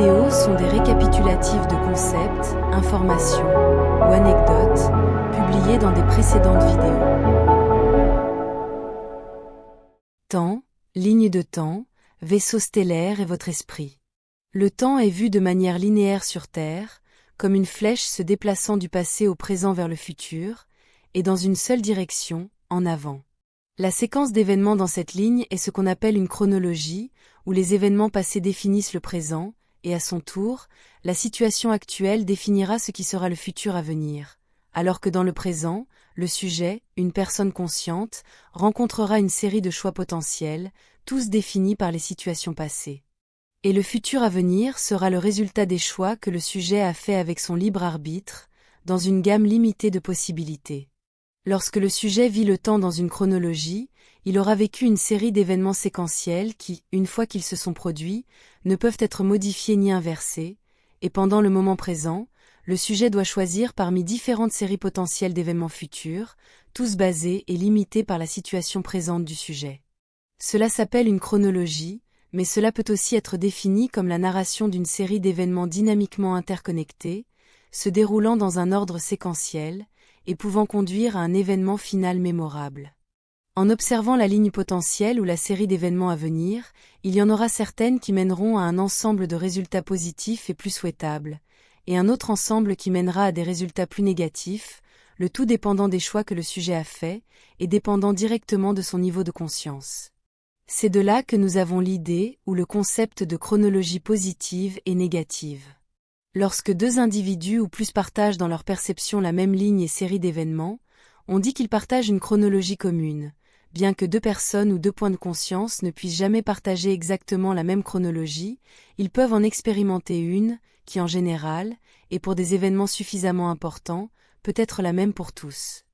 vidéos sont des récapitulatifs de concepts, informations ou anecdotes publiés dans des précédentes vidéos. Temps, ligne de temps, vaisseau stellaire et votre esprit. Le temps est vu de manière linéaire sur Terre, comme une flèche se déplaçant du passé au présent vers le futur, et dans une seule direction, en avant. La séquence d'événements dans cette ligne est ce qu'on appelle une chronologie, où les événements passés définissent le présent, et à son tour, la situation actuelle définira ce qui sera le futur à venir, alors que dans le présent, le sujet, une personne consciente, rencontrera une série de choix potentiels, tous définis par les situations passées. Et le futur à venir sera le résultat des choix que le sujet a fait avec son libre arbitre, dans une gamme limitée de possibilités. Lorsque le sujet vit le temps dans une chronologie, il aura vécu une série d'événements séquentiels qui, une fois qu'ils se sont produits, ne peuvent être modifiés ni inversés, et pendant le moment présent, le sujet doit choisir parmi différentes séries potentielles d'événements futurs, tous basés et limités par la situation présente du sujet. Cela s'appelle une chronologie, mais cela peut aussi être défini comme la narration d'une série d'événements dynamiquement interconnectés, se déroulant dans un ordre séquentiel, et pouvant conduire à un événement final mémorable. En observant la ligne potentielle ou la série d'événements à venir, il y en aura certaines qui mèneront à un ensemble de résultats positifs et plus souhaitables, et un autre ensemble qui mènera à des résultats plus négatifs, le tout dépendant des choix que le sujet a faits, et dépendant directement de son niveau de conscience. C'est de là que nous avons l'idée ou le concept de chronologie positive et négative. Lorsque deux individus ou plus partagent dans leur perception la même ligne et série d'événements, on dit qu'ils partagent une chronologie commune, bien que deux personnes ou deux points de conscience ne puissent jamais partager exactement la même chronologie, ils peuvent en expérimenter une, qui en général, et pour des événements suffisamment importants, peut être la même pour tous.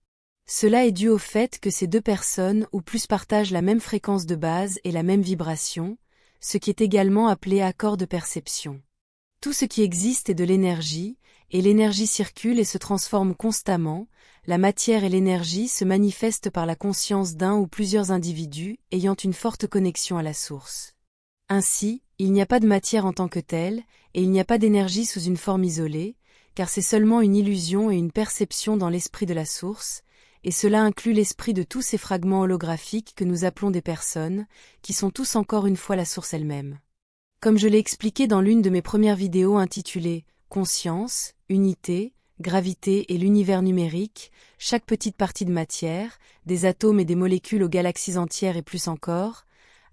Cela est dû au fait que ces deux personnes ou plus partagent la même fréquence de base et la même vibration, ce qui est également appelé accord de perception. Tout ce qui existe est de l'énergie, et l'énergie circule et se transforme constamment, la matière et l'énergie se manifestent par la conscience d'un ou plusieurs individus ayant une forte connexion à la source. Ainsi, il n'y a pas de matière en tant que telle, et il n'y a pas d'énergie sous une forme isolée, car c'est seulement une illusion et une perception dans l'esprit de la source, et cela inclut l'esprit de tous ces fragments holographiques que nous appelons des personnes, qui sont tous encore une fois la source elle-même. Comme je l'ai expliqué dans l'une de mes premières vidéos intitulée « Conscience, unité, gravité et l'univers numérique, chaque petite partie de matière, des atomes et des molécules aux galaxies entières et plus encore »,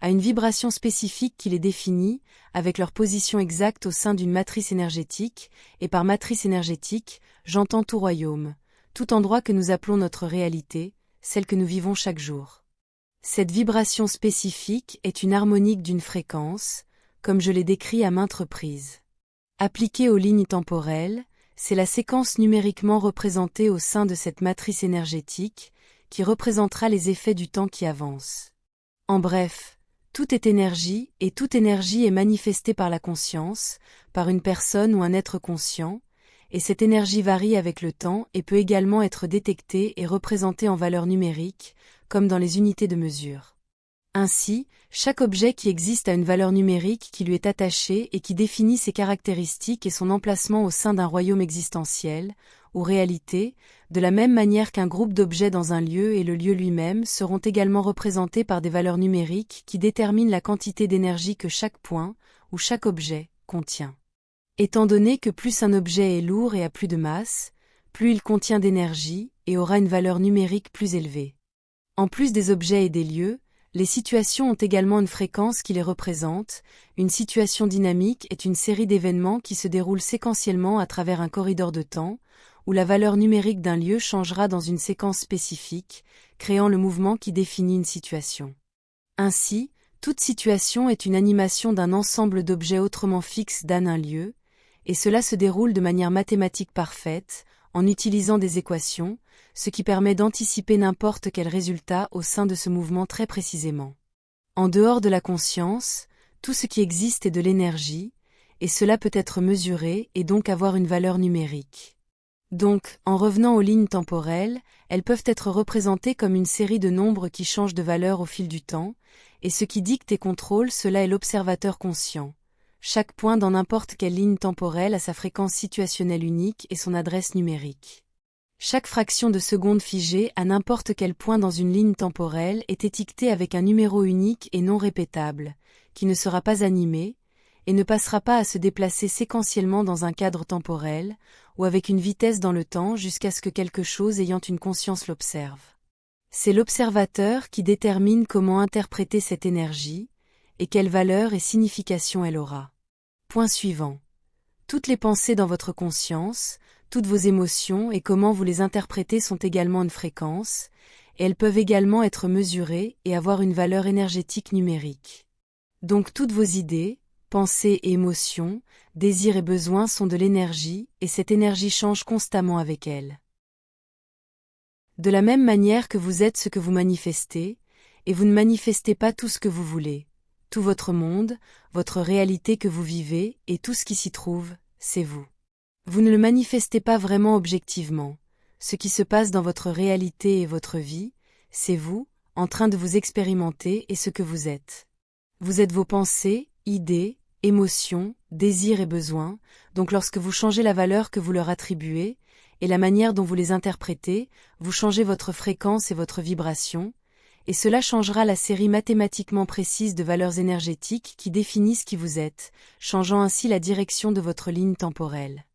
a une vibration spécifique qui les définit, avec leur position exacte au sein d'une matrice énergétique, et par matrice énergétique, j'entends tout royaume, tout endroit que nous appelons notre réalité, celle que nous vivons chaque jour. Cette vibration spécifique est une harmonique d'une fréquence, comme je l'ai décrit à maintes reprises. Appliquée aux lignes temporelles, c'est la séquence numériquement représentée au sein de cette matrice énergétique, qui représentera les effets du temps qui avance. En bref, tout est énergie, et toute énergie est manifestée par la conscience, par une personne ou un être conscient, et cette énergie varie avec le temps et peut également être détectée et représentée en valeur numérique, comme dans les unités de mesure. Ainsi, chaque objet qui existe a une valeur numérique qui lui est attachée et qui définit ses caractéristiques et son emplacement au sein d'un royaume existentiel, ou réalité, de la même manière qu'un groupe d'objets dans un lieu et le lieu lui-même seront également représentés par des valeurs numériques qui déterminent la quantité d'énergie que chaque point, ou chaque objet, contient. Étant donné que plus un objet est lourd et a plus de masse, plus il contient d'énergie et aura une valeur numérique plus élevée. En plus des objets et des lieux, les situations ont également une fréquence qui les représente. Une situation dynamique est une série d'événements qui se déroulent séquentiellement à travers un corridor de temps, où la valeur numérique d'un lieu changera dans une séquence spécifique, créant le mouvement qui définit une situation. Ainsi, toute situation est une animation d'un ensemble d'objets autrement fixes d'un lieu, et cela se déroule de manière mathématique parfaite, en utilisant des équations, ce qui permet d'anticiper n'importe quel résultat au sein de ce mouvement très précisément. En dehors de la conscience, tout ce qui existe est de l'énergie, et cela peut être mesuré et donc avoir une valeur numérique. Donc, en revenant aux lignes temporelles, elles peuvent être représentées comme une série de nombres qui changent de valeur au fil du temps, et ce qui dicte et contrôle cela est l'observateur conscient. Chaque point dans n'importe quelle ligne temporelle a sa fréquence situationnelle unique et son adresse numérique. Chaque fraction de seconde figée à n'importe quel point dans une ligne temporelle est étiquetée avec un numéro unique et non répétable, qui ne sera pas animé, et ne passera pas à se déplacer séquentiellement dans un cadre temporel, ou avec une vitesse dans le temps jusqu'à ce que quelque chose ayant une conscience l'observe. C'est l'observateur qui détermine comment interpréter cette énergie, et quelle valeur et signification elle aura. Point suivant. Toutes les pensées dans votre conscience, toutes vos émotions et comment vous les interprétez sont également une fréquence, et elles peuvent également être mesurées et avoir une valeur énergétique numérique. Donc toutes vos idées, pensées et émotions, désirs et besoins sont de l'énergie, et cette énergie change constamment avec elle. De la même manière que vous êtes ce que vous manifestez, et vous ne manifestez pas tout ce que vous voulez. Tout votre monde, votre réalité que vous vivez, et tout ce qui s'y trouve, c'est vous. Vous ne le manifestez pas vraiment objectivement. Ce qui se passe dans votre réalité et votre vie, c'est vous, en train de vous expérimenter et ce que vous êtes. Vous êtes vos pensées, idées, émotions, désirs et besoins, donc lorsque vous changez la valeur que vous leur attribuez, et la manière dont vous les interprétez, vous changez votre fréquence et votre vibration, et cela changera la série mathématiquement précise de valeurs énergétiques qui définissent qui vous êtes, changeant ainsi la direction de votre ligne temporelle.